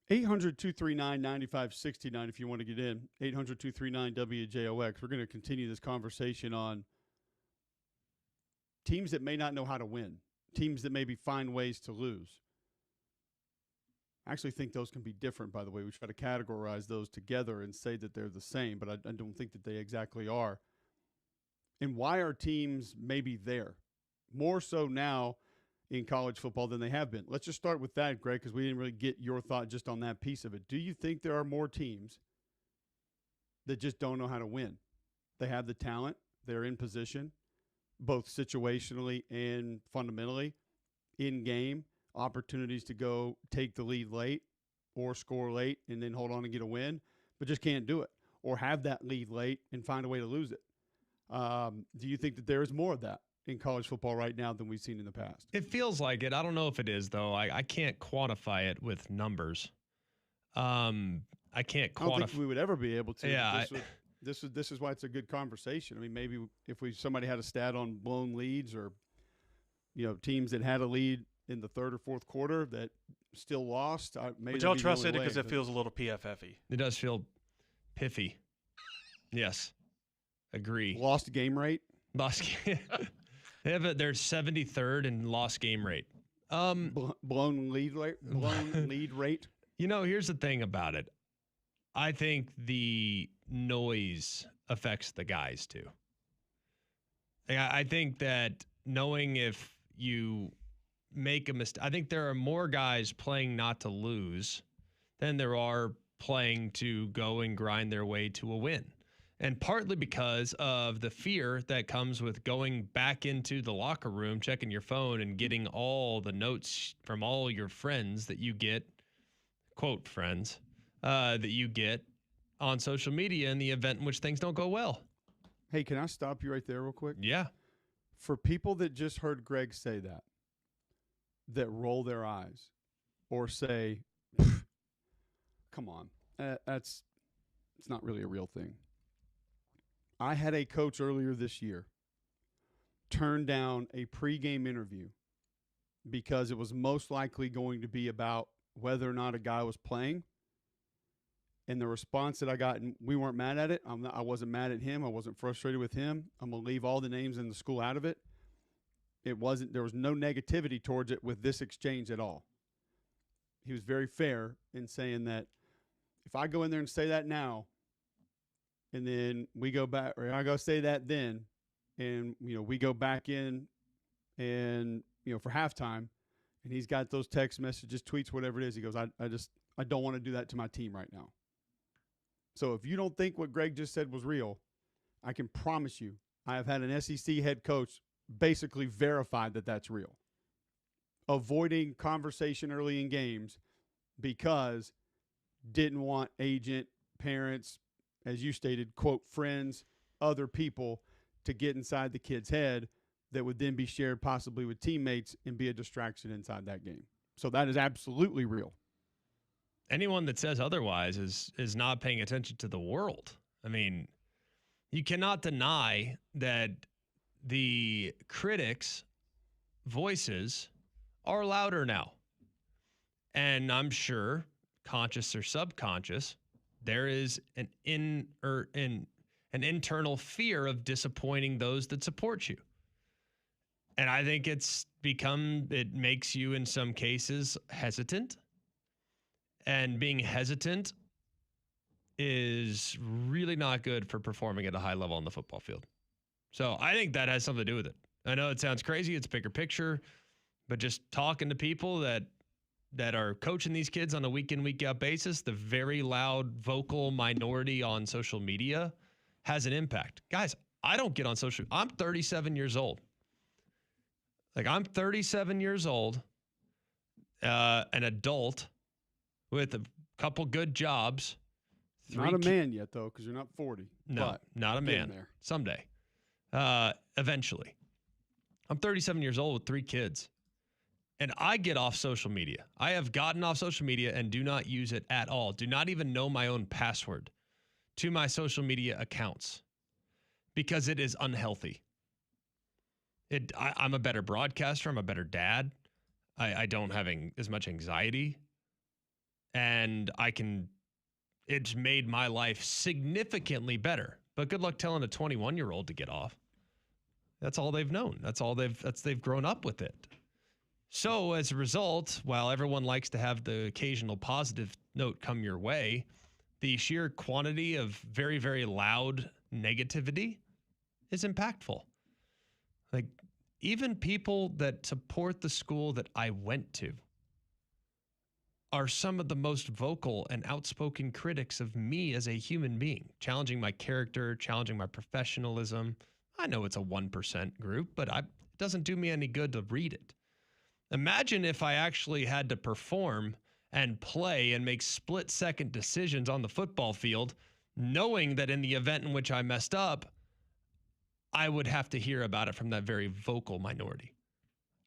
800-239-9569 if you want to get in. 800-239-WJOX. We're going to continue this conversation on teams that may not know how to win, teams that maybe find ways to lose. I actually think those can be different, by the way. We try to categorize those together and say that they're the same, but I don't think that they exactly are. And why are teams maybe there? More so now in college football than they have been. Let's just start with that, Greg, because we didn't really get your thought just on that piece of it. Do you think there are more teams that just don't know how to win? They have the talent. They're in position, both situationally and fundamentally, in game, opportunities to go take the lead late or score late and then hold on and get a win, but just can't do it, or have that lead late and find a way to lose it. Do you think that there is more of that in college football right now than we've seen in the past? It feels like it. I don't know if it is, though. I can't quantify it with numbers. I can't quantify. I don't think we would ever be able to. Yeah. This is why it's a good conversation. I mean, maybe if somebody had a stat on blown leads, or teams that had a lead in the third or fourth quarter that still lost. Would y'all trust it because it feels a little PFF-y? It does feel piffy. Yes. Agree. Lost game rate? Lost game. They're 73rd in lost game rate. Blown lead rate? Blown lead rate? Here's the thing about it. I think the noise affects the guys too. I think that knowing if you make a mistake, I think there are more guys playing not to lose than there are playing to go and grind their way to a win. And partly because of the fear that comes with going back into the locker room, checking your phone, and getting all the notes from all your friends that you get, quote friends, that you get on social media in the event in which things don't go well. Hey, can I stop you right there real quick? Yeah. For people that just heard Greg say that roll their eyes or say, come on, it's not really a real thing. I had a coach earlier this year turn down a pregame interview because it was most likely going to be about whether or not a guy was playing. And the response that I got, and we weren't mad at it. I wasn't mad at him. I wasn't frustrated with him. I'm going to leave all the names in the school out of it. There was no negativity towards it with this exchange at all. He was very fair in saying that if I go in there and say that now, and then we go back, or I go say that then, and we go back in, and for halftime, and he's got those text messages, tweets, whatever it is. He goes, I don't want to do that to my team right now. So if you don't think what Greg just said was real, I can promise you, I have had an SEC head coach basically verify that that's real. Avoiding conversation early in games because didn't want agent, parents, as you stated, quote, friends, other people to get inside the kid's head that would then be shared possibly with teammates and be a distraction inside that game. So that is absolutely real. Anyone that says otherwise is not paying attention to the world. I mean, you cannot deny that the critics' voices are louder now. And I'm sure, conscious or subconscious, there is an internal fear of disappointing those that support you. And I think it makes you in some cases hesitant. And being hesitant is really not good for performing at a high level on the football field. So I think that has something to do with it. I know it sounds crazy. It's bigger picture, but just talking to people that are coaching these kids on a week in, week out basis, the very loud vocal minority on social media has an impact. Guys, I don't get on social. I'm 37 years old. I'm 37 years old, an adult with a couple good jobs. Not a man yet, though, because you're not 40. No, not a man. There. Someday. Eventually. I'm 37 years old with 3 kids. And I get off social media. I have gotten off social media and do not use it at all. Do not even know my own password to my social media accounts because it is unhealthy. I'm a better broadcaster. I'm a better dad. I don't have as much anxiety. and it's made my life significantly better. But good luck telling a 21-year-old to get off. That's all they've known. They've grown up with it. So as a result, while everyone likes to have the occasional positive note come your way, the sheer quantity of very, very loud negativity is impactful. Like, even people that support the school that I went to are some of the most vocal and outspoken critics of me as a human being, challenging my character, challenging my professionalism. I know it's a 1% group, but it doesn't do me any good to read it. Imagine if I actually had to perform and play and make split-second decisions on the football field, knowing that in the event in which I messed up, I would have to hear about it from that very vocal minority.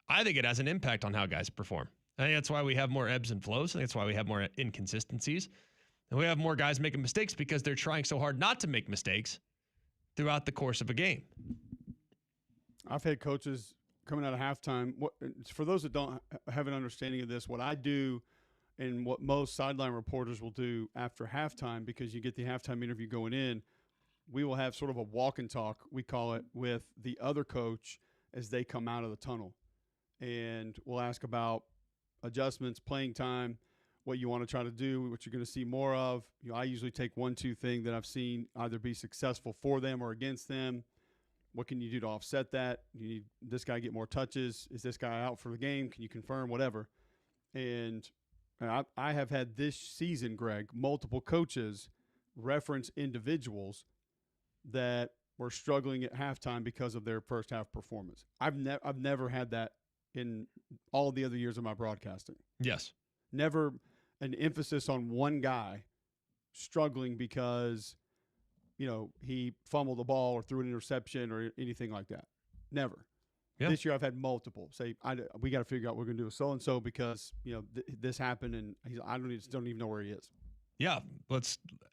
I think it has an impact on how guys perform. I think that's why we have more ebbs and flows. I think that's why we have more inconsistencies. And we have more guys making mistakes because they're trying so hard not to make mistakes throughout the course of a game. I've had coaches coming out of halftime. For those that don't have an understanding of this, what I do and what most sideline reporters will do after halftime, because you get the halftime interview going in, we will have sort of a walk and talk, we call it, with the other coach as they come out of the tunnel. And we'll ask about adjustments, playing time, what you want to try to do, what you're going to see more of. I usually take 1-2 thing that I've seen either be successful for them or against them. What can you do to offset that? You need this guy get more touches. Is this guy out for the game? Can you confirm? Whatever. And I have had this season, Greg, multiple coaches reference individuals that were struggling at halftime because of their first half performance. I've never had that in all the other years of my broadcasting. Yes. Never an emphasis on one guy struggling because, he fumbled the ball or threw an interception or anything like that. Never. Yeah. This year I've had multiple say, we got to figure out what we're going to do with so-and-so because, this happened and I don't even know where he is. Yeah.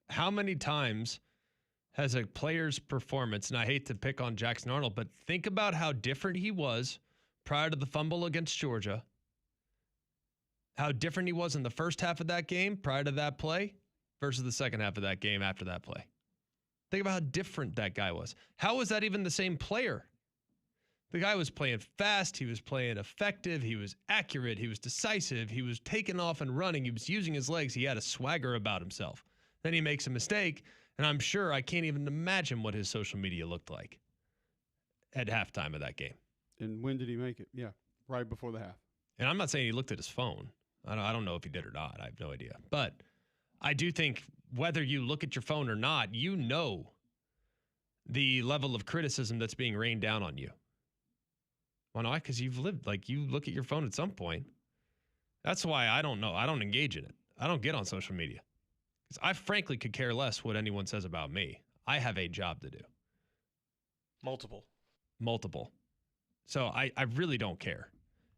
How many times has a player's performance, and I hate to pick on Jackson Arnold, but think about how different he was prior to the fumble against Georgia, how different he was in the first half of that game prior to that play versus the second half of that game after that play. Think about how different that guy was. How was that even the same player? The guy was playing fast. He was playing effective. He was accurate. He was decisive. He was taking off and running. He was using his legs. He had a swagger about himself. Then he makes a mistake, and I'm sure I can't even imagine what his social media looked like at halftime of that game. And when did he make it? Yeah, right before the half. And I'm not saying he looked at his phone. I don't know if he did or not. I have no idea. But I do think whether you look at your phone or not, the level of criticism that's being rained down on you. Why not? Because you've lived, you look at your phone at some point. That's why I don't know. I don't engage in it. I don't get on social media. Because I frankly could care less what anyone says about me. I have a job to do. Multiple. So I really don't care.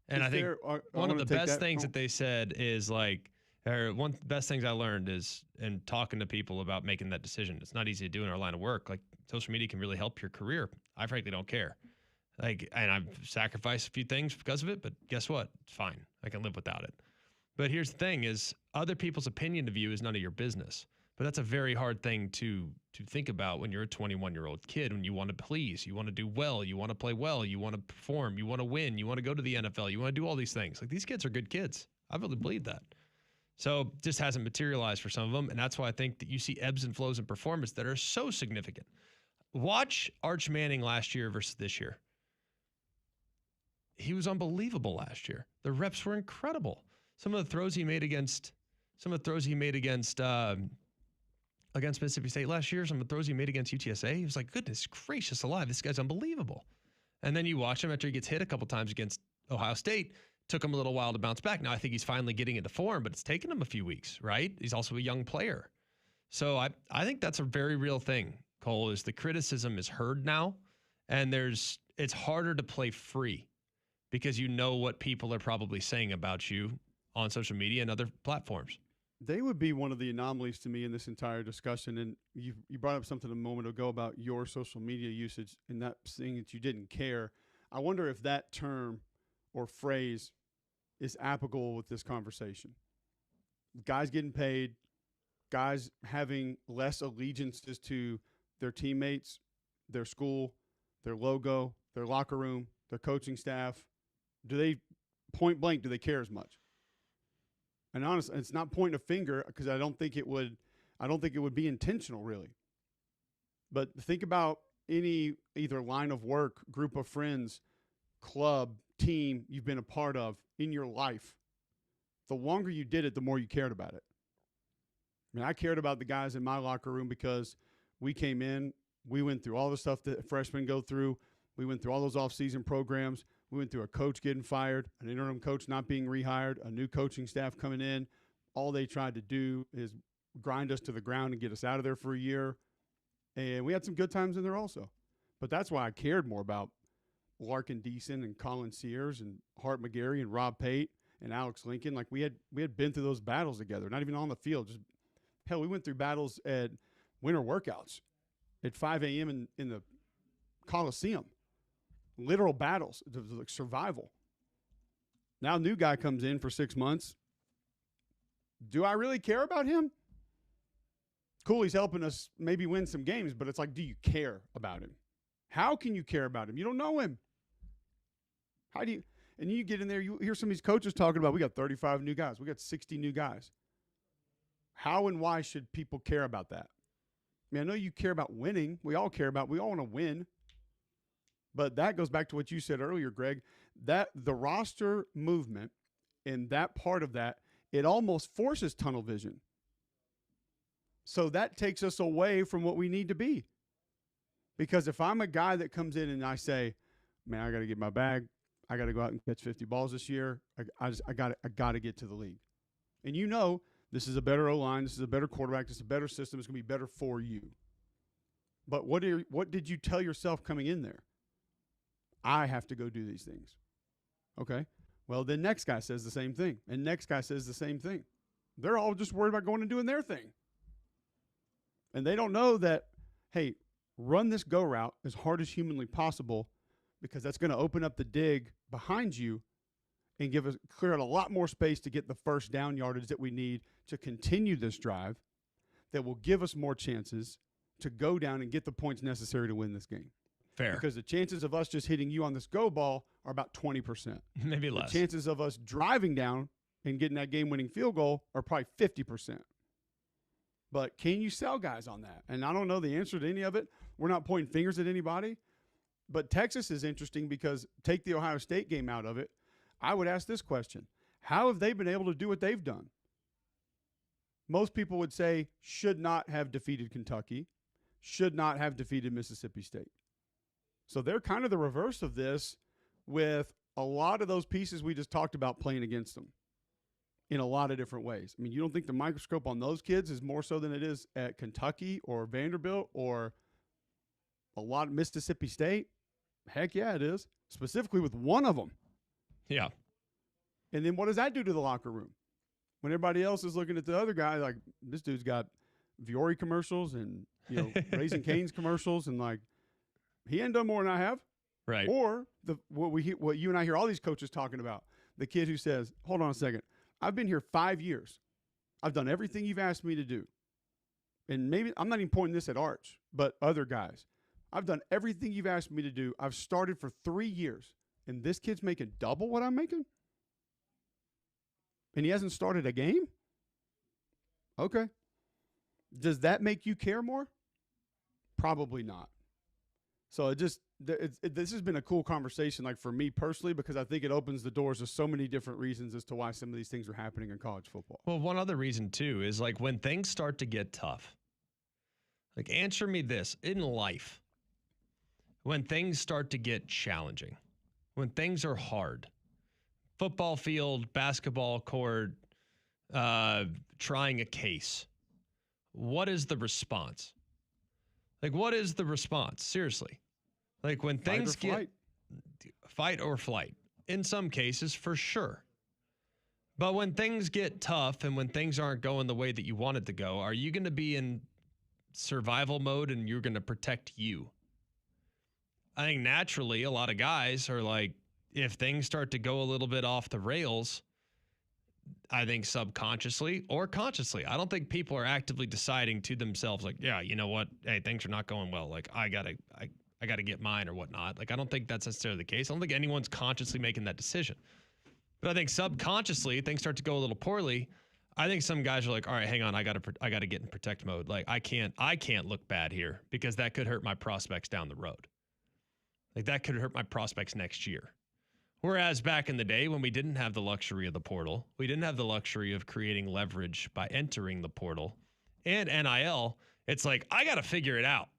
And I think one of the best things that they said is one of the best things I learned is in talking to people about making that decision. It's not easy to do in our line of work. Social media can really help your career. I frankly don't care. And I've sacrificed a few things because of it, but guess what? It's fine. I can live without it. But here's the thing is other people's opinion of you is none of your business. But that's a very hard thing to think about when you're a 21-year-old kid, when you want to please, you want to do well, you want to play well, you want to perform, you want to win, you want to go to the NFL, you want to do all these things. These kids are good kids. I really believe that. So just hasn't materialized for some of them. And that's why I think that you see ebbs and flows in performance that are so significant. Watch Arch Manning last year versus this year. He was unbelievable last year. The reps were incredible. Some of the throws he made against Mississippi State last year, some of the throws he made against UTSA, he was like, goodness gracious alive, this guy's unbelievable. And then you watch him after he gets hit a couple times against Ohio State. Took him a little while to bounce back. Now I think he's finally getting into form, but it's taken him a few weeks, right? He's also a young player. So I think that's a very real thing, Cole, is the criticism is heard now, and it's harder to play free because you know what people are probably saying about you on social media and other platforms. They would be one of the anomalies to me in this entire discussion. And you brought up something a moment ago about your social media usage and that saying that you didn't care. I wonder if that term or phrase is applicable with this conversation. guys getting paid, guys having less allegiances to their teammates, their school, their logo, their locker room, their coaching staff. Do they, point blank, do they care as much? And honestly, it's not pointing a finger because I don't think it would be intentional really. But think about any either line of work, group of friends, club, team you've been a part of in your life. The longer you did it, the more you cared about it. I mean, I cared about the guys in my locker room because we came in, we went through all the stuff that freshmen go through. We went through all those off-season programs. We went through a coach getting fired, an interim coach not being rehired, a new coaching staff coming in. All they tried to do is grind us to the ground and get us out of there for a year. And we had some good times in there also. But that's why I cared more about Larkin Deason and Colin Sears and Hart McGarry and Rob Pate and Alex Lincoln. Like we had been through those battles together, not even on the field. Just hell, we went through battles at winter workouts at 5 a.m. in the Coliseum. Literal battles, like survival. Now a new guy comes in for 6 months. Do I really care about him? Cool, he's helping us maybe win some games, but it's like, do you care about him? How can you care about him? You don't know him. How do you? And you get in there, you hear some of these coaches talking about, we got 35 new guys. We got 60 new guys. How and why should people care about that? I mean, I know you care about winning. We all want to win. But that goes back to what you said earlier, Greg, that the roster movement and that part of that, it almost forces tunnel vision. So that takes us away from what we need to be. Because if I'm a guy that comes in and I say, man, I got to get my bag. I got to go out and catch 50 balls this year. I got to get to the league. And you know, this is a better O-line. This is a better quarterback. This is a better system. It's going to be better for you. But what did you tell yourself coming in there? I have to go do these things. Okay. Well, then next guy says the same thing. And next guy says the same thing. They're all just worried about going and doing their thing. And they don't know that, hey, run this go route as hard as humanly possible because that's going to open up the dig behind you and clear out a lot more space to get the first down yardage that we need to continue this drive that will give us more chances to go down and get the points necessary to win this game. Fair. Because the chances of us just hitting you on this go ball are about 20%. Maybe less. The chances of us driving down and getting that game-winning field goal are probably 50%. But can you sell guys on that? And I don't know the answer to any of it. We're not pointing fingers at anybody. But Texas is interesting because take the Ohio State game out of it. I would ask this question. How have they been able to do what they've done? Most people would say should not have defeated Kentucky, should not have defeated Mississippi State. So they're kind of the reverse of this with a lot of those pieces we just talked about playing against them in a lot of different ways. I mean, you don't think the microscope on those kids is more so than it is at Kentucky or Vanderbilt or a lot of Mississippi State? Heck yeah, it is. Specifically with one of them. Yeah. And then what does that do to the locker room? When everybody else is looking at the other guy, like, this dude's got Viore commercials and, Raising Cane's commercials, and like, he ain't done more than I have. Right. Or what you and I hear all these coaches talking about, the kid who says, hold on a second, I've been here 5 years. I've done everything you've asked me to do. And maybe, I'm not even pointing this at Arch, but other guys. I've done everything you've asked me to do. I've started for 3 years, and this kid's making double what I'm making? And he hasn't started a game? Okay. Does that make you care more? Probably not. So this has been a cool conversation, like for me personally, because I think it opens the doors to so many different reasons as to why some of these things are happening in college football. Well, one other reason too is like when things start to get tough, like answer me this in life, when things start to get challenging, when things are hard, football field, basketball court, trying a case, what is the response? Like, what is the response? Seriously. Like, when things fight or flight, in some cases, for sure. But when things get tough and when things aren't going the way that you want it to go, are you going to be in survival mode and you're going to protect you? I think naturally, a lot of guys are like, if things start to go a little bit off the rails, I think subconsciously or consciously, I don't think people are actively deciding to themselves like, yeah, you know what? Hey, things are not going well. Like I gotta get mine or whatnot. Like I don't think that's necessarily the case. I don't think anyone's consciously making that decision. But I think subconsciously things start to go a little poorly. I think some guys are like, all right, hang on, I gotta get in protect mode. Like I can't look bad here because that could hurt my prospects down the road. Like that could hurt my prospects next year. Whereas back in the day when we didn't have the luxury of the portal, we didn't have the luxury of creating leverage by entering the portal and NIL, it's like, I got to figure it out.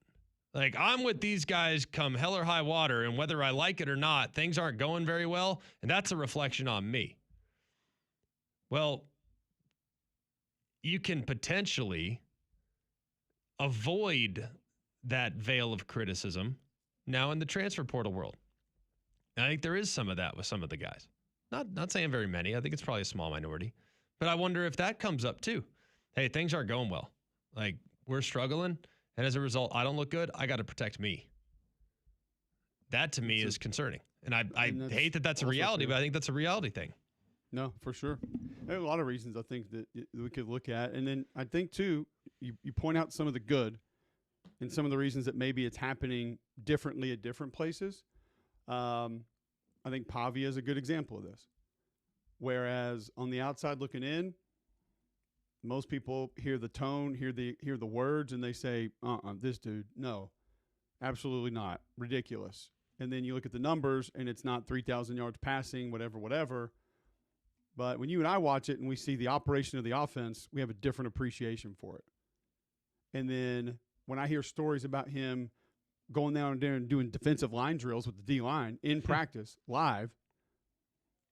Like I'm with these guys come hell or high water, and whether I like it or not, things aren't going very well, and that's a reflection on me. Well, you can potentially avoid that veil of criticism now in the transfer portal world. And I think there is some of that with some of the guys. Not saying very many. I think it's probably a small minority. But I wonder if that comes up too. Hey, things aren't going well. Like we're struggling. And as a result, I don't look good. I got to protect me. That to me is concerning. And I hate that that's a reality, but I think that's a reality thing. No, for sure. There are a lot of reasons I think that we could look at. And then I think too, you point out some of the good and some of the reasons that maybe it's happening differently at different places. I think Pavia is a good example of this. Whereas on the outside looking in, most people hear the tone, hear the words, and they say, this dude, no, absolutely not, ridiculous. And then you look at the numbers, and it's not 3,000 yards passing, whatever. But when you and I watch it and we see the operation of the offense, we have a different appreciation for it. And then when I hear stories about him going down there and doing defensive line drills with the D-line in practice, live,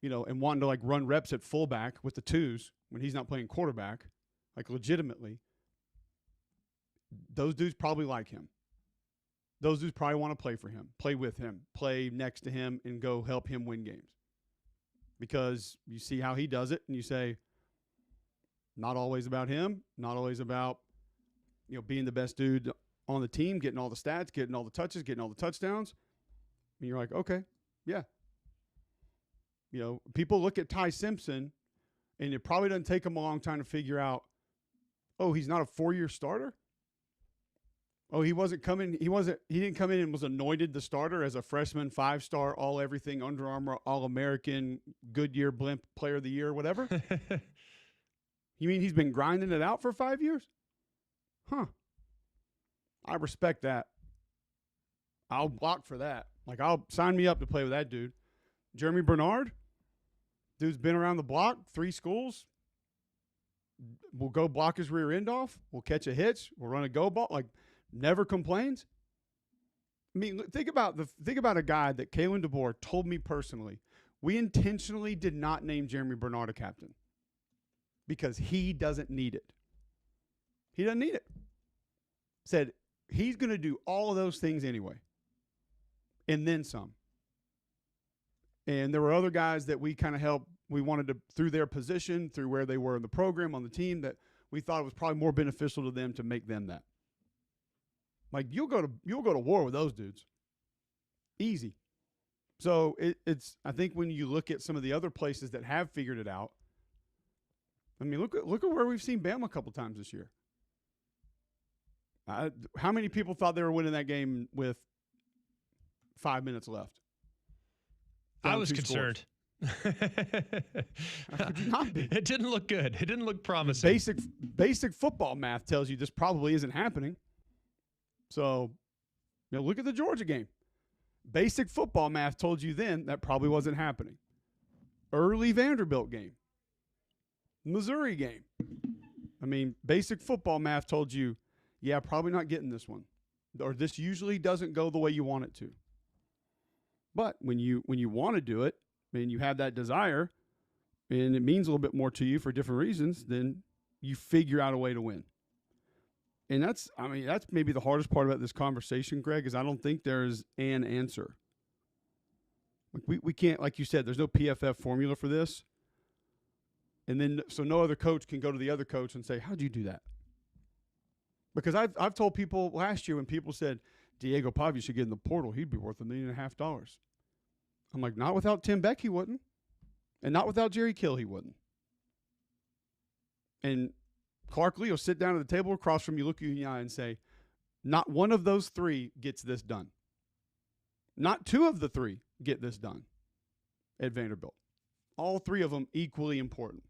and wanting to, like, run reps at fullback with the twos when he's not playing quarterback, like, legitimately, those dudes probably like him. Those dudes probably want to play for him, play with him, play next to him, and go help him win games. Because you see how he does it, and you say, not always about him, not always about, being the best dude on the team, getting all the stats, getting all the touches, getting all the touchdowns. And you're like, okay, yeah. People look at Ty Simpson, and it probably doesn't take them a long time to figure out, oh, he's not a 4-year starter? Oh, he didn't come in and was anointed the starter as a freshman, 5-star, all-everything, Under Armour, All-American, Goodyear Blimp Player of the Year, whatever? You mean he's been grinding it out for 5 years? Huh. I respect that. I'll block for that. Like, I'll sign me up to play with that dude. Jeremy Bernard, dude's been around the block, 3 schools. We'll go block his rear end off. We'll catch a hitch. We'll run a go ball. Like, never complains. I mean, think about a guy that Kalen DeBoer told me personally. We intentionally did not name Jeremy Bernard a captain because he doesn't need it. He doesn't need it. Said he's going to do all of those things anyway, and then some. And there were other guys that we kind of helped. We wanted to, through their position, through where they were in the program, on the team, that we thought it was probably more beneficial to them to make them that. Like, you'll go to war with those dudes. Easy. So it's I think when you look at some of the other places that have figured it out, I mean, look at where we've seen Bama a couple times this year. How many people thought they were winning that game with 5 minutes left? I was concerned. How could you not be? It didn't look good. It didn't look promising. Basic football math tells you this probably isn't happening. So, look at the Georgia game. Basic football math told you then that probably wasn't happening. Early Vanderbilt game. Missouri game. I mean, basic football math told you, yeah, probably not getting this one. Or this usually doesn't go the way you want it to. But when you want to do it, and you have that desire, and it means a little bit more to you for different reasons, then you figure out a way to win. And that's maybe the hardest part about this conversation, Greg, is I don't think there's an answer. Like we can't, like you said, there's no PFF formula for this. And then, so no other coach can go to the other coach and say, how'd you do that? Because I've told people last year when people said, Diego Pavia should get in the portal, he'd be worth $1.5 million. I'm like, not without Tim Beck, he wouldn't. And not without Jerry Kill, he wouldn't. And Clark Lee will sit down at the table across from you, look you in the eye, and say, not one of those three gets this done. Not two of the three get this done at Vanderbilt. All three of them equally important.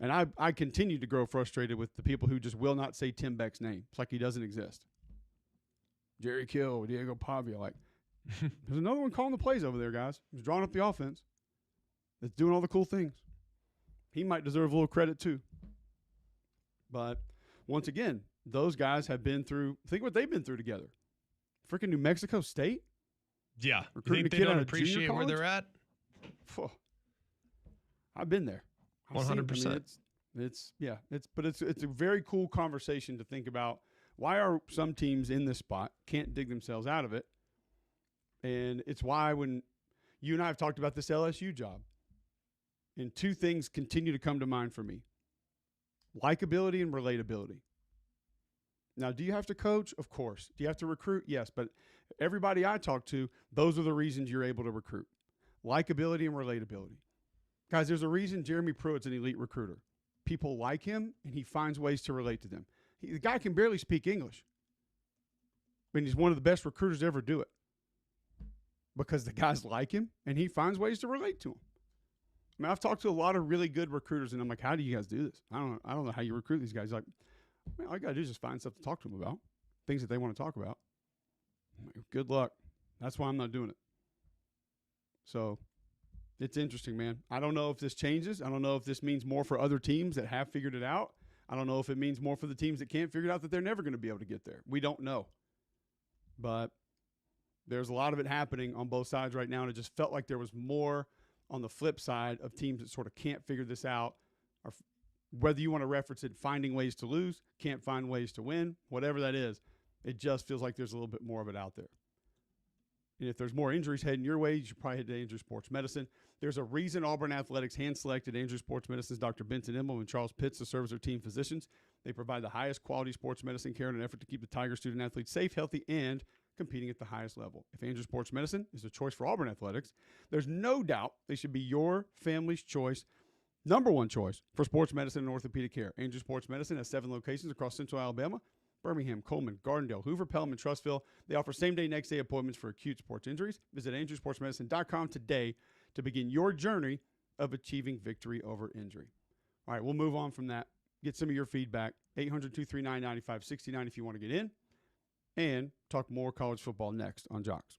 And I continue to grow frustrated with the people who just will not say Tim Beck's name. It's like he doesn't exist. Jerry Kill, Diego Pavia. Like, there's another one calling the plays over there, guys. He's drawing up the offense. That's doing all the cool things. He might deserve a little credit too. But once again, those guys have been through, think what they've been through together. Freaking New Mexico State? Yeah. You Recruiting think a they kid out don't of junior appreciate where college? they're at? Phew. I've been there. I've seen it. 100%. I mean, it's a very cool conversation to think about. Why are some teams in this spot, can't dig themselves out of it? And it's why when you and I have talked about this LSU job, and two things continue to come to mind for me. Likability and relatability. Now, do you have to coach? Of course. Do you have to recruit? Yes. But everybody I talk to, those are the reasons you're able to recruit. Likability and relatability. Guys, there's a reason Jeremy Pruitt's an elite recruiter. People like him, and he finds ways to relate to them. The guy can barely speak English. I mean, he's one of the best recruiters to ever do it. Because the guys like him, and he finds ways to relate to them. I mean, I've talked to a lot of really good recruiters, and I'm like, how do you guys do this? I don't know how you recruit these guys. Like, man, all you got to do is just find stuff to talk to them about, things that they want to talk about. I'm like, good luck. That's why I'm not doing it. So it's interesting, man. I don't know if this changes. I don't know if this means more for other teams that have figured it out. I don't know if it means more for the teams that can't figure it out, that they're never going to be able to get there. We don't know. But there's a lot of it happening on both sides right now, and it just felt like there was more on the flip side of teams that sort of can't figure this out, or whether you want to reference it, finding ways to lose, can't find ways to win, whatever that is, it just feels like there's a little bit more of it out there. And if there's more injuries heading your way, you should probably head to Andrews Sports Medicine. There's a reason Auburn Athletics hand-selected Andrews Sports Medicine's Dr. Benson Immel and Charles Pitts to serve as their team physicians. They provide the highest quality sports medicine care in an effort to keep the Tiger student-athletes safe, healthy, and competing at the highest level. If Andrews Sports Medicine is the choice for Auburn Athletics, there's no doubt they should be your family's choice, number one choice for sports medicine and orthopedic care. Andrews Sports Medicine has 7 locations across central Alabama: Birmingham, Coleman, Gardendale, Hoover, Pelham, and Trussville. They offer same-day, next-day appointments for acute sports injuries. Visit AndrewSportsMedicine.com today to begin your journey of achieving victory over injury. All right, we'll move on from that. Get some of your feedback. 800-239-9569 if you want to get in. And talk more college football next on Jocks.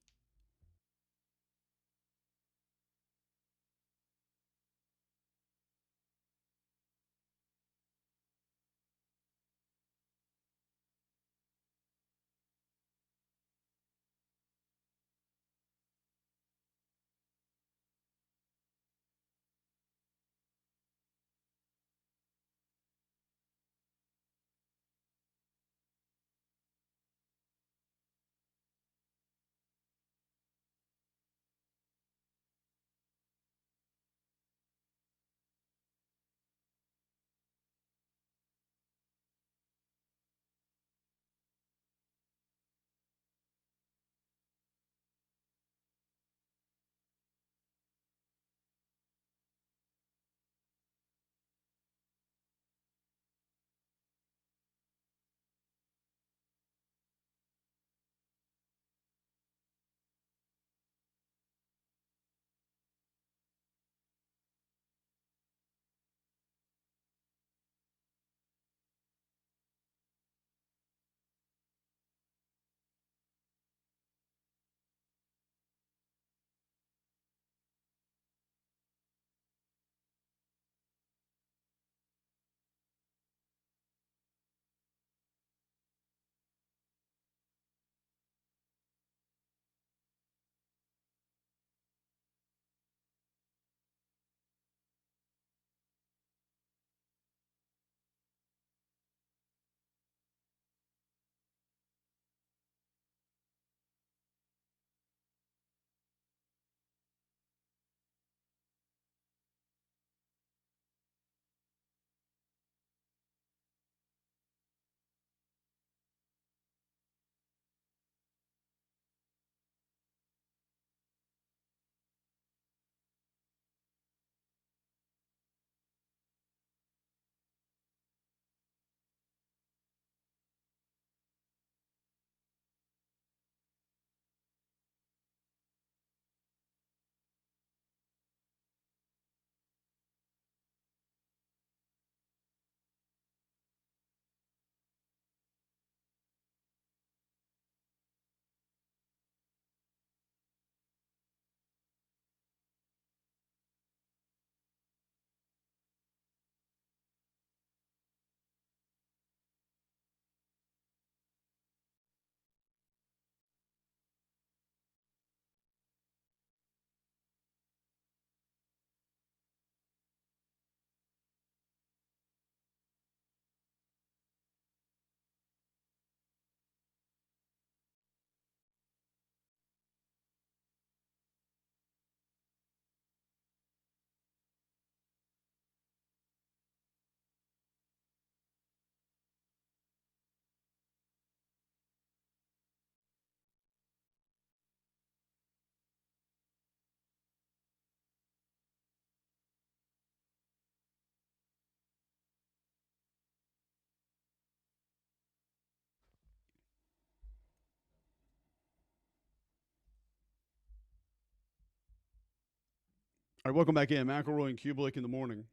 All right, welcome back in. McElroy and Cubelic in the morning.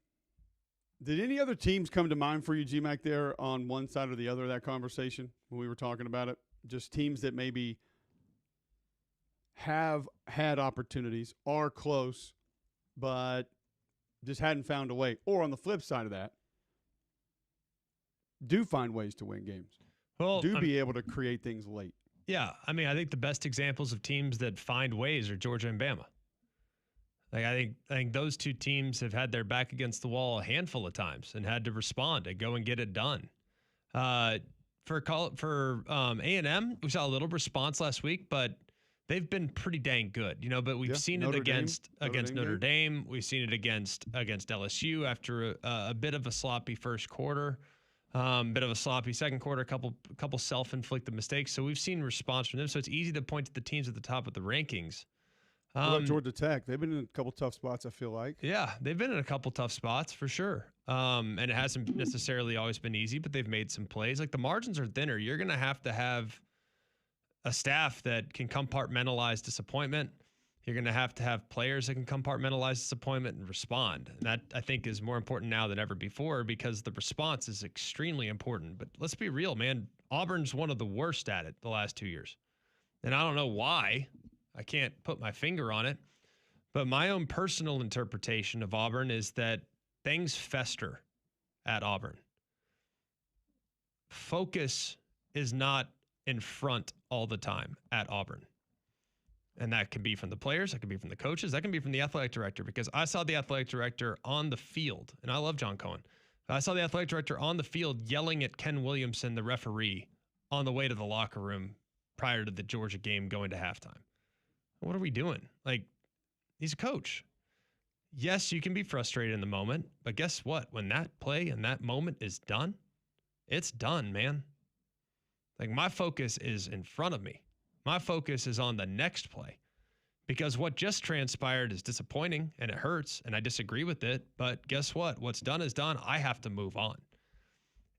Did any other teams come to mind for you, G-Mac, there on one side or the other of that conversation when we were talking about it? Just teams that maybe have had opportunities, are close, but just hadn't found a way. Or on the flip side of that, do find ways to win games. Well, Be able to create things late. Yeah, I mean, I think the best examples of teams that find ways are Georgia and Bama. Like I think those two teams have had their back against the wall a handful of times and had to respond and go and get it done. For A&M, we saw a little response last week, but they've been pretty dang good, you know. But we've seen it against Notre Dame. We've seen it against LSU after a bit of a sloppy first quarter. Bit of a sloppy second quarter, a couple self-inflicted mistakes. So we've seen response from them. So it's easy to point to the teams at the top of the rankings. What about Georgia Tech? They've been in a couple tough spots, I feel like. Yeah, they've been in a couple tough spots for sure. And it hasn't necessarily always been easy, but they've made some plays. Like the margins are thinner. You're going to have a staff that can compartmentalize disappointment. You're going to have players that can compartmentalize disappointment and respond. And that, I think, is more important now than ever before because the response is extremely important. But let's be real, man. Auburn's one of the worst at it the last 2 years. And I don't know why. I can't put my finger on it. But my own personal interpretation of Auburn is that things fester at Auburn. Focus is not in front all the time at Auburn. And that can be from the players, that can be from the coaches, that can be from the athletic director, because I saw the athletic director on the field, and I love John Cohen. I saw the athletic director on the field yelling at Ken Williamson, the referee, on the way to the locker room prior to the Georgia game going to halftime. What are we doing? Like, he's a coach. Yes, you can be frustrated in the moment, but guess what? When that play and that moment is done, it's done, man. Like, my focus is in front of me. My focus is on the next play because what just transpired is disappointing and it hurts and I disagree with it. But guess what? What's done is done. I have to move on.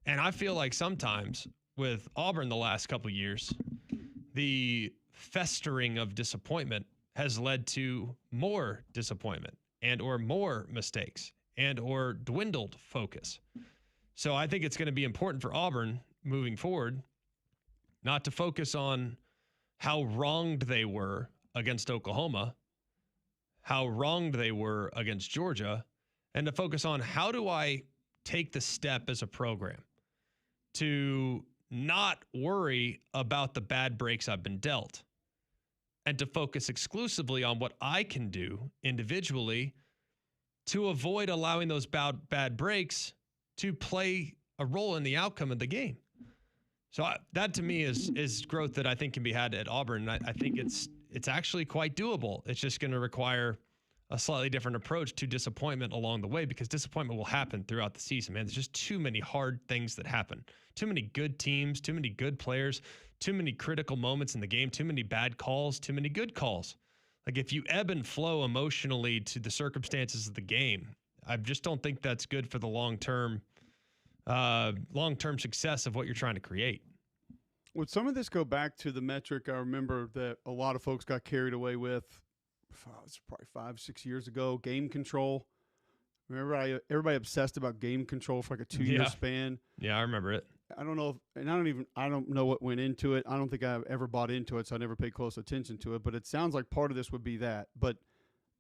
And I feel like sometimes with Auburn the last couple of years, the festering of disappointment has led to more disappointment and or more mistakes and or dwindled focus. So I think it's going to be important for Auburn moving forward not to focus on how wronged they were against Oklahoma, how wronged they were against Georgia, and to focus on how do I take the step as a program to not worry about the bad breaks I've been dealt and to focus exclusively on what I can do individually to avoid allowing those bad breaks to play a role in the outcome of the game. So that to me is growth that I think can be had at Auburn. I think it's actually quite doable. It's just going to require a slightly different approach to disappointment along the way because disappointment will happen throughout the season, man. There's just too many hard things that happen. Too many good teams, too many good players, too many critical moments in the game, too many bad calls, too many good calls. Like if you ebb and flow emotionally to the circumstances of the game, I just don't think that's good for the long-term success of what you're trying to create. Would some of this go back to the metric I remember that a lot of folks got carried away with? It's probably 5-6 years ago. Game control. Remember, everybody obsessed about game control for like a 2-year span. Yeah, I remember it. I don't know, I don't know what went into it. I don't think I've ever bought into it, so I never paid close attention to it. But it sounds like part of this would be that. But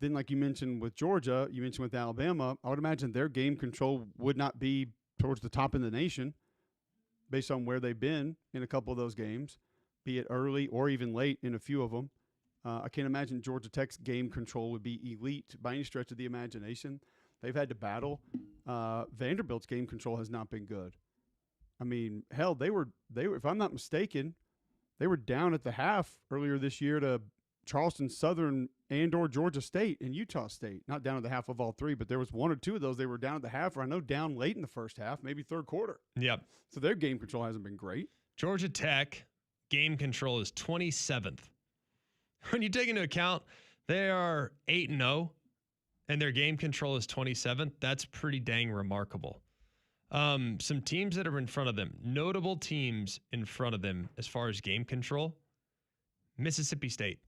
then, like you mentioned with Georgia, you mentioned with Alabama, I would imagine their game control would not be towards the top in the nation based on where they've been in a couple of those games, be it early or even late in a few of them. I can't imagine Georgia Tech's game control would be elite by any stretch of the imagination. They've had to battle. Vanderbilt's game control has not been good. I mean, hell, they were, if I'm not mistaken, they were down at the half earlier this year to Charleston Southern and or Georgia State and Utah State. Not down at the half of all three, but there was one or two of those they were down at the half, or I know down late in the first half, maybe third quarter. Yep. So their game control hasn't been great. Georgia Tech game control is 27th. When you take into account they are 8-0 and their game control is 27th, that's pretty dang remarkable. Some teams that are in front of them, notable teams in front of them as far as game control, Mississippi State.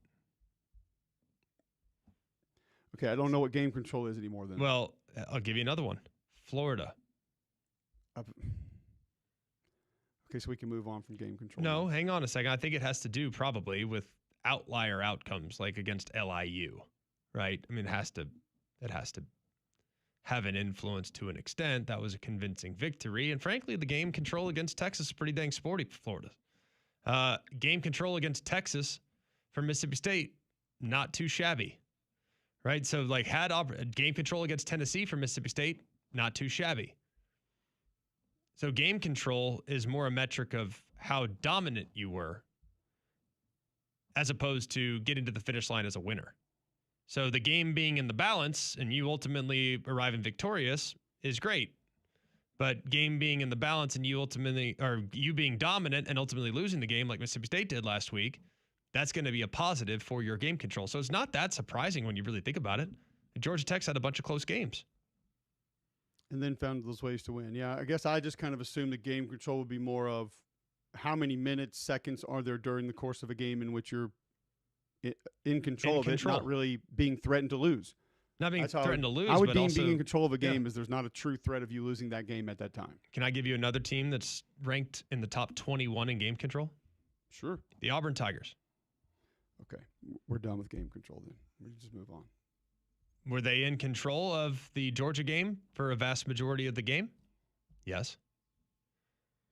Okay, I don't know what game control is anymore then. Well, I'll give you another one. Florida. Okay, so we can move on from game control. No, hang on a second. I think it has to do probably with outlier outcomes like against LIU, right? I mean, it has to have an influence to an extent. That was a convincing victory. And frankly, the game control against Texas is pretty dang sporty for Florida. Game control against Texas for Mississippi State, not too shabby, right? So like had game control against Tennessee for Mississippi State, not too shabby. So game control is more a metric of how dominant you were as opposed to getting to the finish line as a winner. So the game being in the balance and you ultimately arriving victorious is great. But game being in the balance and you being dominant and ultimately losing the game like Mississippi State did last week, that's going to be a positive for your game control. So it's not that surprising when you really think about it. Georgia Tech's had a bunch of close games. And then found those ways to win. Yeah, I guess I just kind of assumed the game control would be more of how many minutes, seconds are there during the course of a game in which you're in control of it, not really being threatened to lose. Not being threatened to lose, I would but deem also being in control of a game is there's not a true threat of you losing that game at that time. Can I give you another team that's ranked in the top 21 in game control? Sure. The Auburn Tigers. Okay, we're done with game control then. We just move on. Were they in control of the Georgia game for a vast majority of the game? Yes.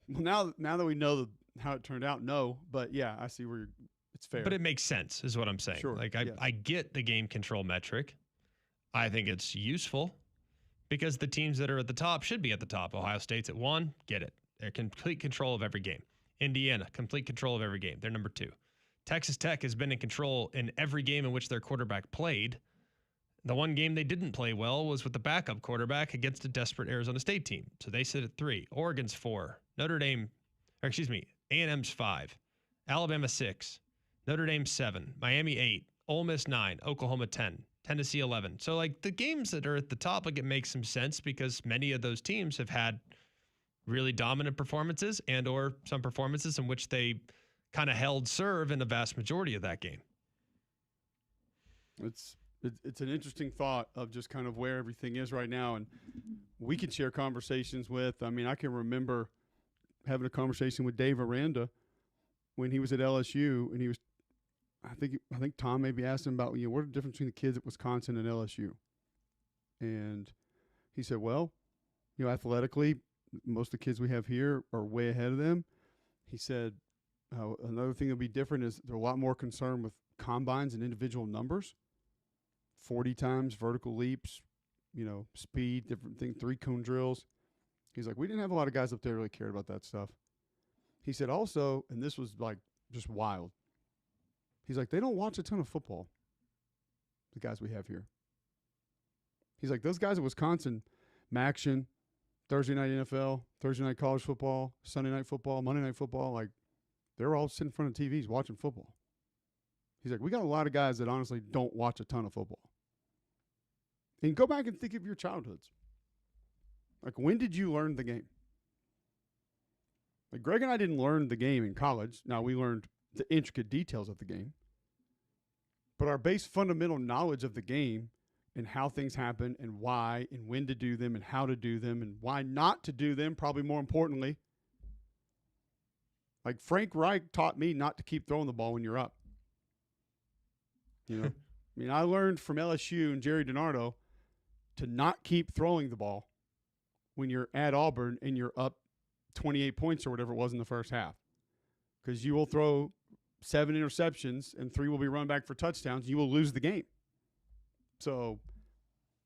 Well, now that we know how it turned out, no. But yeah, I see where it's fair. But it makes sense, is what I'm saying. Sure. Like I get the game control metric. I think it's useful because the teams that are at the top should be at the top. Ohio State's at 1, get it. They're complete control of every game. Indiana, complete control of every game. They're number 2. Texas Tech has been in control in every game in which their quarterback played. The one game they didn't play well was with the backup quarterback against a desperate Arizona State team. So they sit at 3. Oregon's 4. A&M's 5. Alabama 6. Notre Dame 7. Miami 8. Ole Miss 9. Oklahoma 10. Tennessee 11. So like the games that are at the top, like it makes some sense because many of those teams have had really dominant performances and or some performances in which they kind of held serve in a vast majority of that game. It's an interesting thought of just kind of where everything is right now. And we can share conversations with, I mean, I can remember having a conversation with Dave Aranda when he was at LSU, and he was, I think Tom maybe asked him about, what are the difference between the kids at Wisconsin and LSU? And he said, well, athletically, most of the kids we have here are way ahead of them. He said, another thing that'll be different is they're a lot more concerned with combines and individual numbers. 40 times, vertical leaps, speed, different thing, 3-cone drills. He's like, we didn't have a lot of guys up there who really cared about that stuff. He said also, and this was like just wild, he's like, they don't watch a ton of football, the guys we have here. He's like, those guys at Wisconsin, Maction, Thursday night NFL, Thursday night college football, Sunday night football, Monday night football, like they're all sitting in front of TVs watching football. He's like, we got a lot of guys that honestly don't watch a ton of football. And go back and think of your childhoods. Like, when did you learn the game? Like, Greg and I didn't learn the game in college. Now, we learned the intricate details of the game. But our base fundamental knowledge of the game and how things happen and why and when to do them and how to do them and why not to do them, probably more importantly. Like, Frank Reich taught me not to keep throwing the ball when you're up. I mean, I learned from LSU and Jerry DiNardo to not keep throwing the ball when you're at Auburn and you're up 28 points or whatever it was in the first half. Because you will throw 7 interceptions and 3 will be run back for touchdowns. You will lose the game. So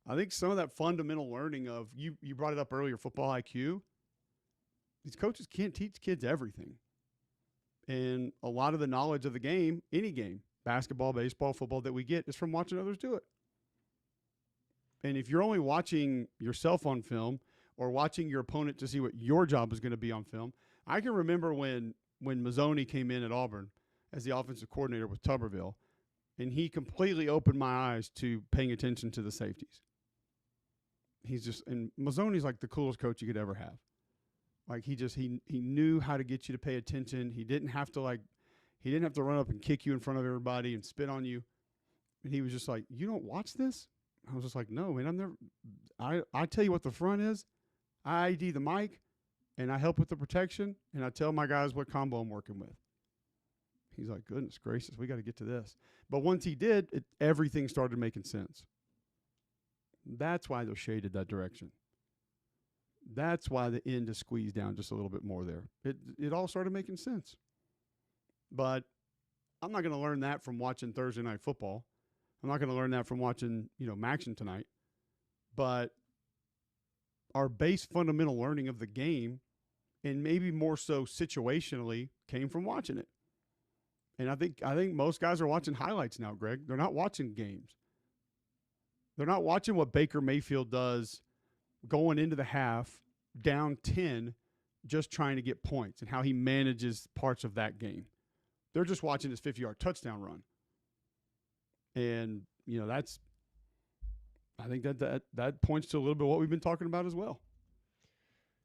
I think some of that fundamental learning of, you brought it up earlier, football IQ. These coaches can't teach kids everything. And a lot of the knowledge of the game, any game, basketball, baseball, football that we get is from watching others do it. And if you're only watching yourself on film or watching your opponent to see what your job is going to be on film, I can remember when Mazzoni came in at Auburn as the offensive coordinator with Tuberville, and he completely opened my eyes to paying attention to the safeties. And Mazzoni's like the coolest coach you could ever have. Like he knew how to get you to pay attention. He didn't have to run up and kick you in front of everybody and spit on you. And he was just like, you don't watch this? I was just like, no, man, I tell you what the front is. I ID the mic, and I help with the protection, and I tell my guys what combo I'm working with. He's like, goodness gracious, we got to get to this. But once he did, everything started making sense. That's why they're shaded that direction. That's why the end is squeezed down just a little bit more there. It all started making sense. But I'm not going to learn that from watching Thursday Night Football. I'm not going to learn that from watching, Maction tonight. But our base fundamental learning of the game, and maybe more so situationally, came from watching it. And I think most guys are watching highlights now, Greg. They're not watching games. They're not watching what Baker Mayfield does going into the half, down 10, just trying to get points, and how he manages parts of that game. They're just watching his 50-yard touchdown run. And, I think that points to a little bit of what we've been talking about as well.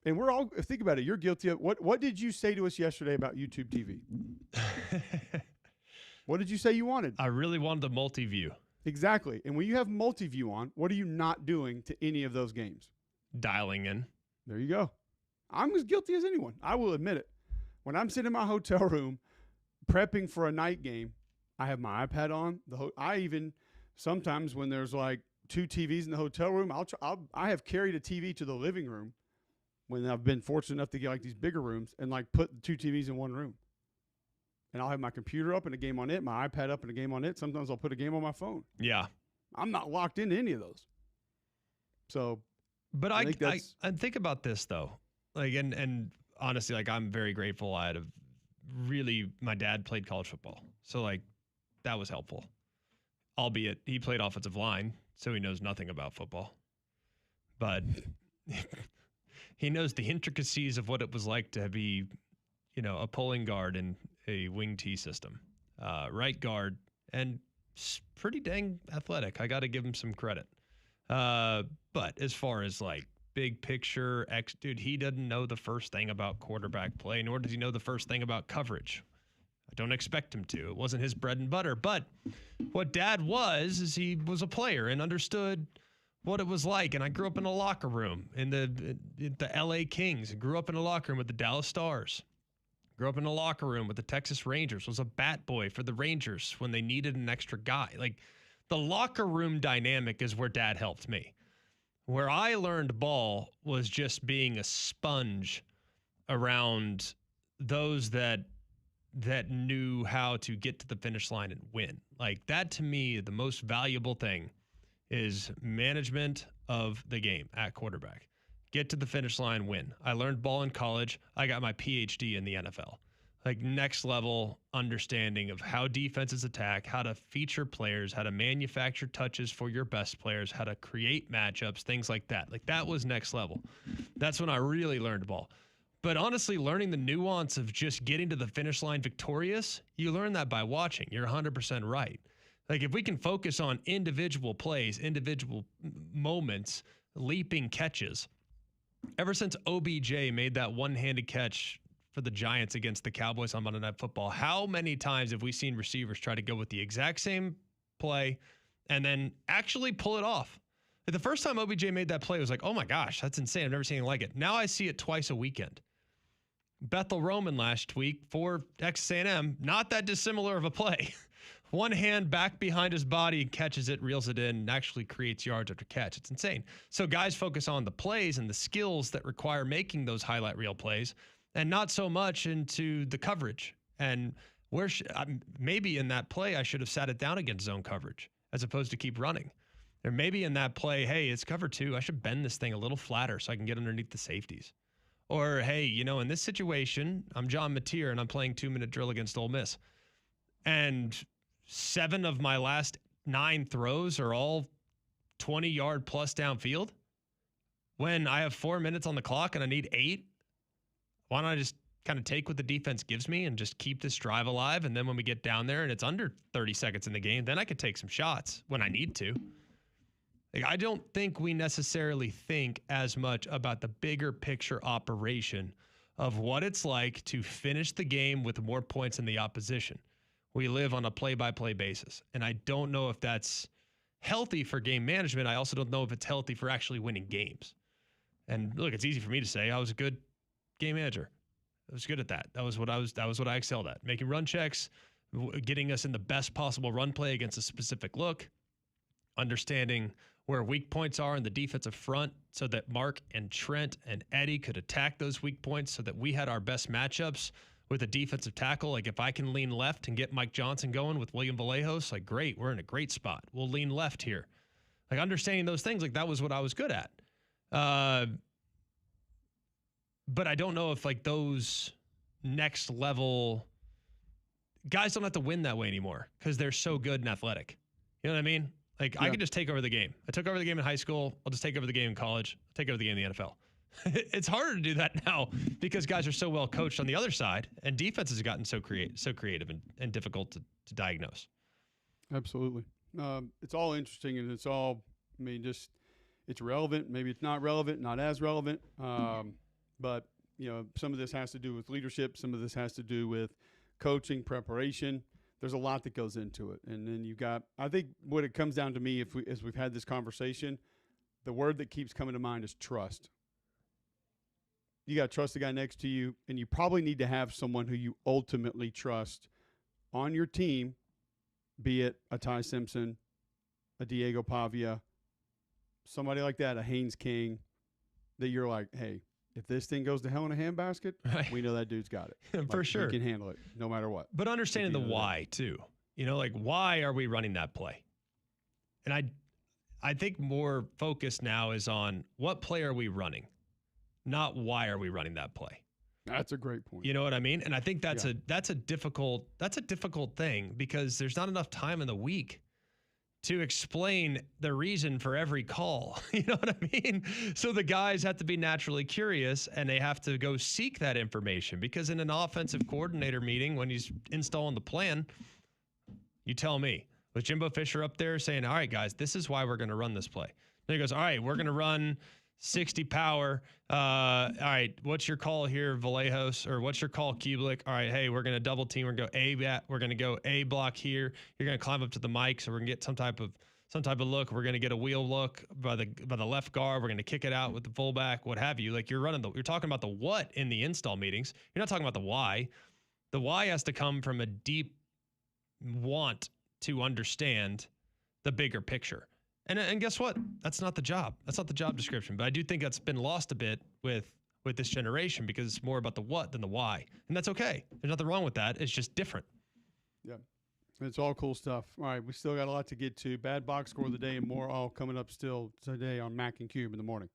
And we're all, think about it, you're guilty of, what did you say to us yesterday about YouTube TV? What did you say you wanted? I really wanted the multi-view. Exactly. And when you have multi-view on, what are you not doing to any of those games? Dialing in. There you go. I'm as guilty as anyone. I will admit it. When I'm sitting in my hotel room prepping for a night game, I have my iPad on. I even sometimes when there's like 2 TVs in the hotel room, I have carried a TV to the living room when I've been fortunate enough to get like these bigger rooms and like put 2 TVs in one room. And I'll have my computer up and a game on it, my iPad up and a game on it. Sometimes I'll put a game on my phone. Yeah. I'm not locked into any of those. So, but I think about this though. Like, and honestly, like I'm very grateful. My dad played college football. So like that was helpful. Albeit he played offensive line, so he knows nothing about football. But he knows the intricacies of what it was like to be, a pulling guard in a wing T system, right guard, and pretty dang athletic. I got to give him some credit. But as far as like big picture, dude, he doesn't know the first thing about quarterback play, nor does he know the first thing about coverage. I don't expect him to. It wasn't his bread and butter. But what Dad is he was a player and understood what it was like. And I grew up in a locker room in the LA Kings. I grew up in a locker room with the Dallas Stars. Grew up in a locker room with the Texas Rangers. Was a bat boy for the Rangers when they needed an extra guy. Like the locker room dynamic is where Dad helped me. Where I learned ball was just being a sponge around those that knew how to get to the finish line and win. Like that to me, the most valuable thing is management of the game at quarterback. Get to the finish line, win. I learned ball in college. I got my PhD in the NFL. Like next level understanding of how defenses attack, how to feature players, how to manufacture touches for your best players, how to create matchups, things like that. Like that was next level. That's when I really learned ball. But honestly, learning the nuance of just getting to the finish line victorious, you learn that by watching. You're 100% right. Like if we can focus on individual plays, individual moments, leaping catches. Ever since OBJ made that one-handed catch for the Giants against the Cowboys on Monday Night Football, how many times have we seen receivers try to go with the exact same play and then actually pull it off? The first time OBJ made that play, it was like, oh my gosh, that's insane. I've never seen anything like it. Now I see it twice a weekend. Bethel Roman last week for Texas A&M, not that dissimilar of a play. One hand back behind his body, catches it, reels it in, and actually creates yards after catch. It's insane. So guys focus on the plays and the skills that require making those highlight reel plays and not so much into the coverage. And maybe in that play, I should have sat it down against zone coverage as opposed to keep running. Or maybe in that play, hey, it's cover 2. I should bend this thing a little flatter so I can get underneath the safeties. Or, hey, in this situation, I'm John Mateer and I'm playing 2-minute drill against Ole Miss. And 7 of my last 9 throws are all 20-yard plus downfield. When I have 4 minutes on the clock and I need 8, why don't I just kind of take what the defense gives me and just keep this drive alive? And then when we get down there and it's under 30 seconds in the game, then I could take some shots when I need to. Like, I don't think we necessarily think as much about the bigger picture operation of what it's like to finish the game with more points than the opposition. We live on a play-by-play basis, and I don't know if that's healthy for game management. I also don't know if it's healthy for actually winning games. And look, it's easy for me to say I was a good game manager. I was good at that. That was what I excelled at. Making run checks, getting us in the best possible run play against a specific look, understanding where weak points are in the defensive front so that Mark and Trent and Eddie could attack those weak points so that we had our best matchups with a defensive tackle. Like if I can lean left and get Mike Johnson going with William Vallejos, like great, we're in a great spot. We'll lean left here. Like understanding those things, like that was what I was good at. But I don't know if like those next level guys don't have to win that way anymore because they're so good and athletic. You know what I mean? Like I could just take over the game. I took over the game in high school. I'll just take over the game in college. I'll take over the game in the NFL. It's harder to do that now because guys are so well coached on the other side, and defenses have gotten so creative and difficult to diagnose. Absolutely. It's all interesting, and it's all, I mean, just it's relevant. Maybe it's not relevant, not as relevant. But, you know, some of this has to do with leadership. Some of this has to do with coaching, preparation. There's a lot that goes into it. And then you got, I think what it comes down to me, as we've had this conversation, the word that keeps coming to mind is trust. You got to trust the guy next to you, and you probably need to have someone who you ultimately trust on your team, be it a Ty Simpson, a Diego Pavia, somebody like that, a Haynes King, that you're like, hey, if this thing goes to hell in a handbasket, Right. we know that dude's got it. For sure. He can handle it no matter what. But understanding the why too. You know, like why are we running that play? And I think more focus now is on what play are we running, not why are we running that play. That's a great point. You know what I mean? And I think that's a difficult thing because there's not enough time in the week to explain the reason for every call. You know what I mean? So the guys have to be naturally curious and they have to go seek that information because in an offensive coordinator meeting, when he's installing the plan, you tell me, was Jimbo Fisher up there saying, all right, guys, this is why we're going to run this play. And he goes, all right, we're going to run 60 power. All right, what's your call here, Vallejos? Or what's your call, Cubelic? All right, hey, we're going to double team. We're going to go we're going to go A block here. You're going to climb up to the mic, so we're going to get some type of look. We're going to get a wheel look by the left guard. We're going to kick it out with the fullback, what have you. Like you're talking about the what in the install meetings. You're not talking about the why. The why has to come from a deep want to understand the bigger picture. And guess what? That's not the job. That's not the job description. But I do think that's been lost a bit with this generation because it's more about the what than the why. And that's okay. There's nothing wrong with that. It's just different. Yeah. It's all cool stuff. All right, we still got a lot to get to. Bad box score of the day and more all coming up still today on Mac and Cube in the morning.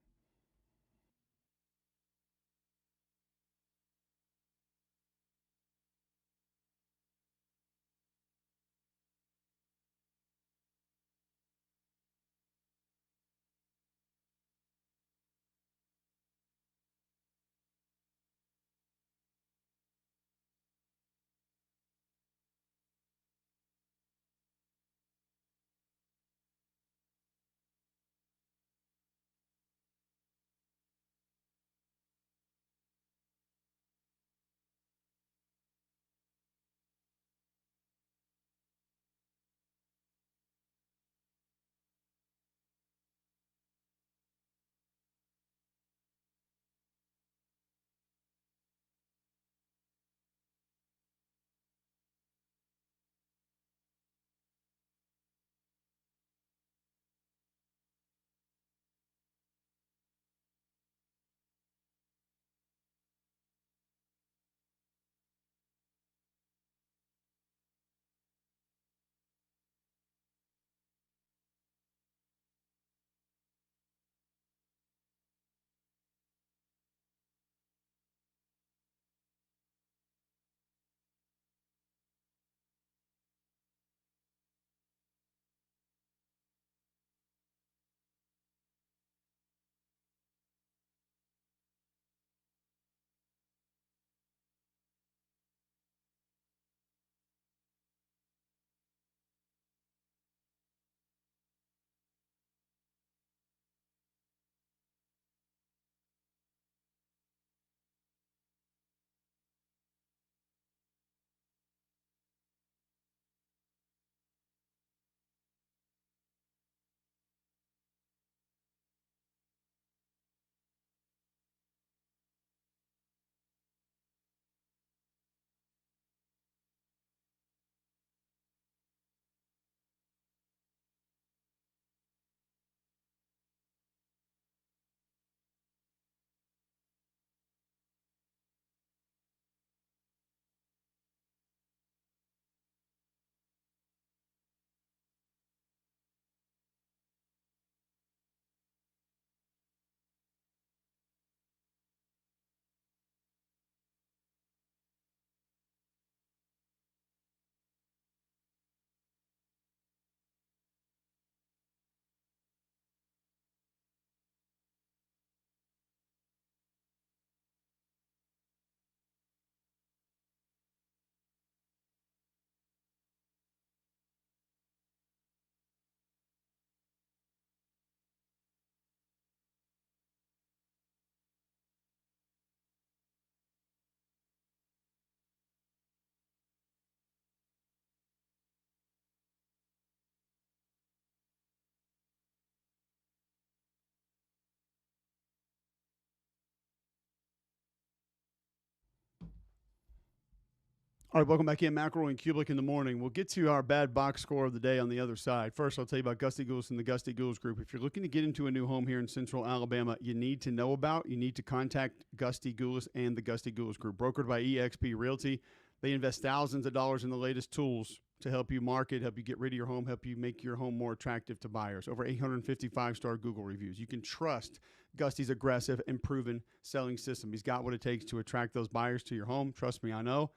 All right, welcome back in. McElroy and Cubelic in the morning. We'll get to our bad box score of the day on the other side. First, I'll tell you about Gusty Goulas and the Gusty Goulas Group. If you're looking to get into a new home here in Central Alabama, you need to contact Gusty Goulas and the Gusty Goulas Group. Brokered by eXp Realty, they invest thousands of dollars in the latest tools to help you market, help you get rid of your home, help you make your home more attractive to buyers. Over 850 five-star Google reviews. You can trust Gusty's aggressive and proven selling system. He's got what it takes to attract those buyers to your home. Trust me, I know.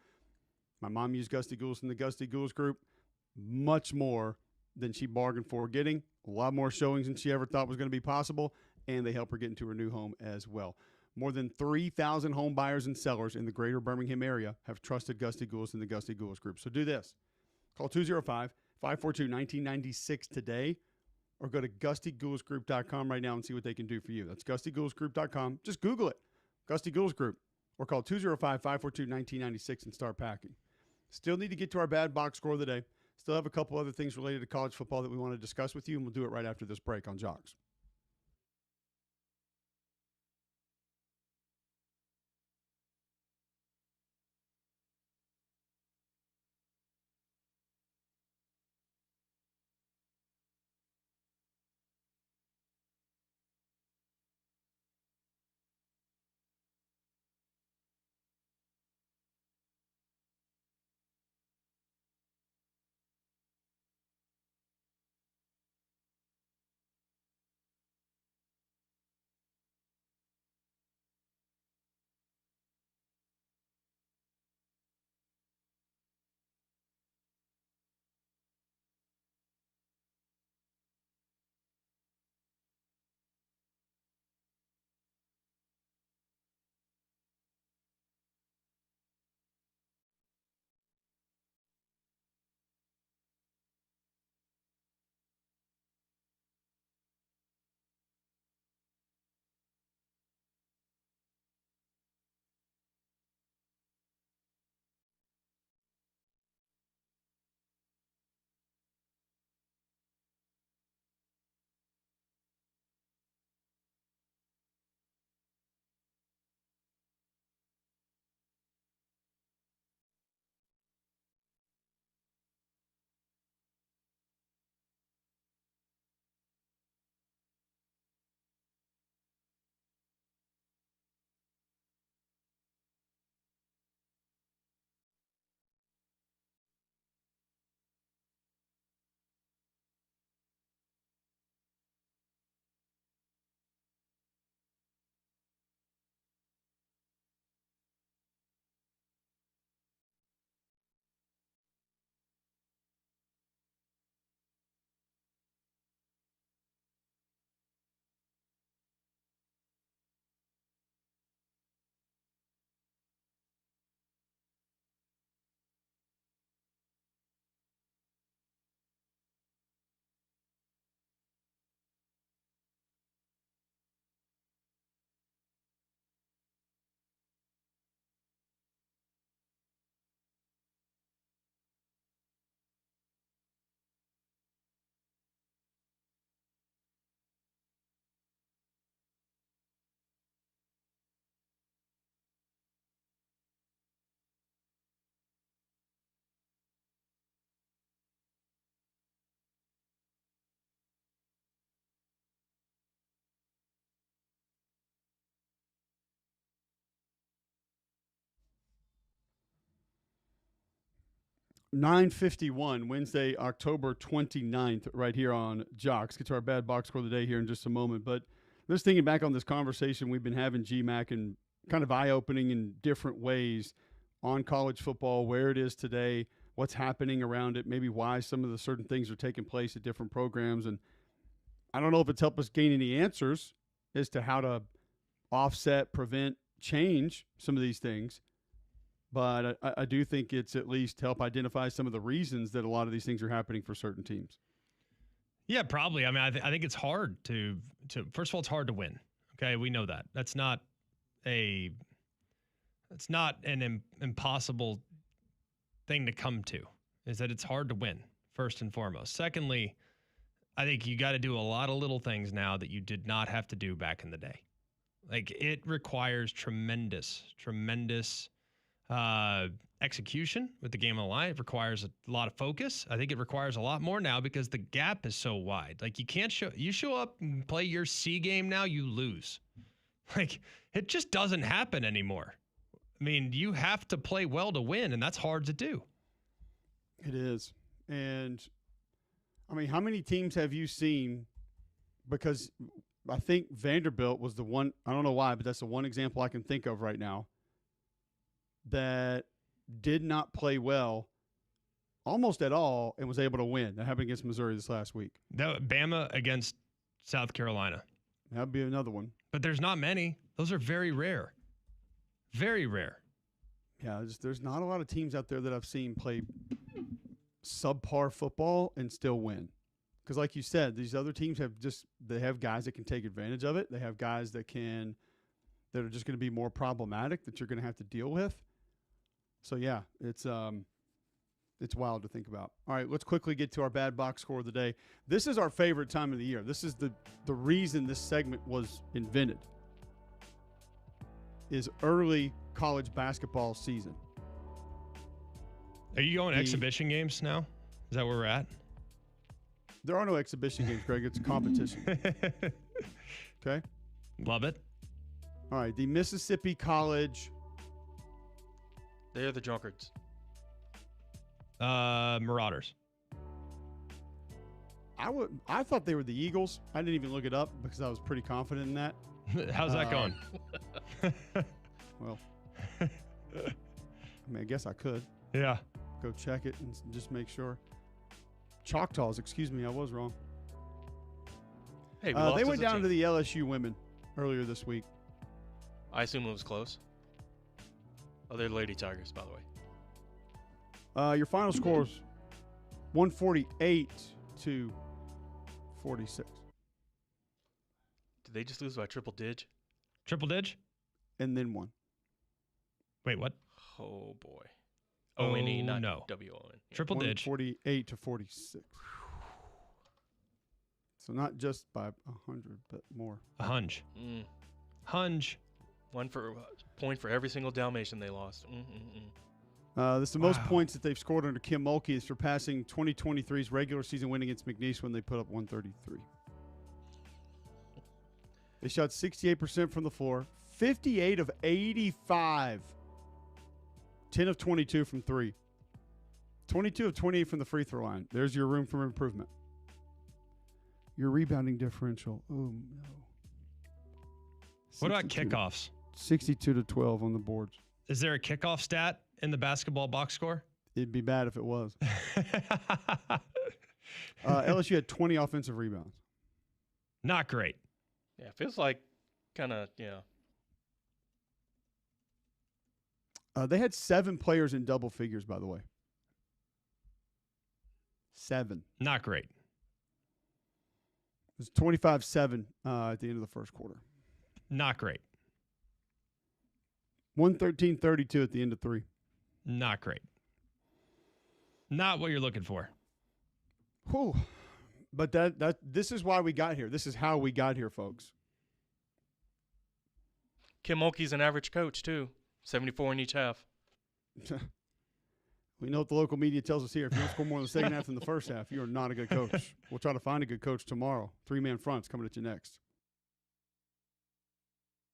My mom used Gusty Goulas and the Gusty Goulas Group much more than she bargained for getting. A lot more showings than she ever thought was going to be possible, and they help her get into her new home as well. More than 3,000 home buyers and sellers in the greater Birmingham area have trusted Gusty Goulas and the Gusty Goulas Group. So do this. Call 205-542-1996 today, or go to GustyGoulasGroup.com right now and see what they can do for you. That's GustyGoulasGroup.com. Just Google it, Gusty Goulas Group, or call 205-542-1996 and start packing. Still need to get to our bad box score of the day. Still have a couple other things related to college football that we want to discuss with you, and we'll do it right after this break on Jocks. $9:51, Wednesday, October 29th, right here on Jocks. Get to our bad box score of the day here in just a moment. But just thinking back on this conversation we've been having, GMAC, and kind of eye-opening in different ways on college football, where it is today, what's happening around it, maybe why some of the certain things are taking place at different programs. And I don't know if it's helped us gain any answers as to how to offset, prevent, change some of these things. But I do think it's at least help identify some of the reasons that a lot of these things are happening for certain teams. Yeah, probably. I mean, I think it's hard to first of all, it's hard to win. Okay, we know that. That's not an impossible thing to come to, is that it's hard to win, first and foremost. Secondly, I think you got to do a lot of little things now that you did not have to do back in the day. Like, it requires tremendous execution with the game on the line. It requires a lot of focus. I think it requires a lot more now because the gap is so wide. Like you show up and play your C game now, you lose. Like it just doesn't happen anymore. I mean, you have to play well to win, and that's hard to do. It is. And I mean, how many teams have you seen? Because I think Vanderbilt was the one, I don't know why, but that's the one example I can think of right now that did not play well almost at all and was able to win. That happened against Missouri this last week. Bama against South Carolina. That would be another one. But there's not many. Those are very rare. Very rare. Yeah, there's not a lot of teams out there that I've seen play subpar football and still win. Because like you said, these other teams they have guys that can take advantage of it. They have guys that are just going to be more problematic that you're going to have to deal with. So yeah, it's wild to think about. All right, let's quickly get to our bad box score of the day. This is our favorite time of the year. This is the reason this segment was invented. Is early college basketball season. Are you going exhibition games now? Is that where we're at? There are no exhibition games, Greg. It's a competition. Okay? Love it. All right, the Mississippi College. They're the drunkards. Marauders. I thought they were the Eagles. I didn't even look it up because I was pretty confident in that. How's that going? Well, I mean, I guess I could. Yeah. Go check it and just make sure. Choctaws, excuse me, I was wrong. Hey, they went down to the LSU women earlier this week. I assume it was close. Oh, they're Lady Tigers, by the way. Your final score is 148 to 46. Did they just lose by triple dig? Triple dig? And then one. Wait, what? Oh, boy. O-N-E, not no. W-O-N. Triple dig. 148 to 46. So not just by 100, but more. A hunch. Hunch. Point for every single Dalmatian they lost. This is the most points that they've scored under Kim Mulkey, is surpassing 2023's regular season win against McNeese when they put up 133. They shot 68% from the floor, 58 of 85, 10 of 22 from three, 22 of 28 from the free throw line. There's your room for improvement. Your rebounding differential. Oh, no. What about kickoffs? 62 to 12 on the boards. Is there a kickoff stat in the basketball box score? It'd be bad if it was. LSU had 20 offensive rebounds. Not great. Yeah, it feels like kind of, They had 7 players in double figures, by the way. 7. Not great. It was 25-7 at the end of the first quarter. Not great. 113-32 at the end of 3. Not great. Not what you're looking for. Whew. But this is why we got here. This is how we got here, folks. Kim Mulkey's an average coach, too. 74 in each half. We know what the local media tells us here. If you don't score more in the second half than the first half, you are not a good coach. We'll try to find a good coach tomorrow. 3-man fronts coming at you next.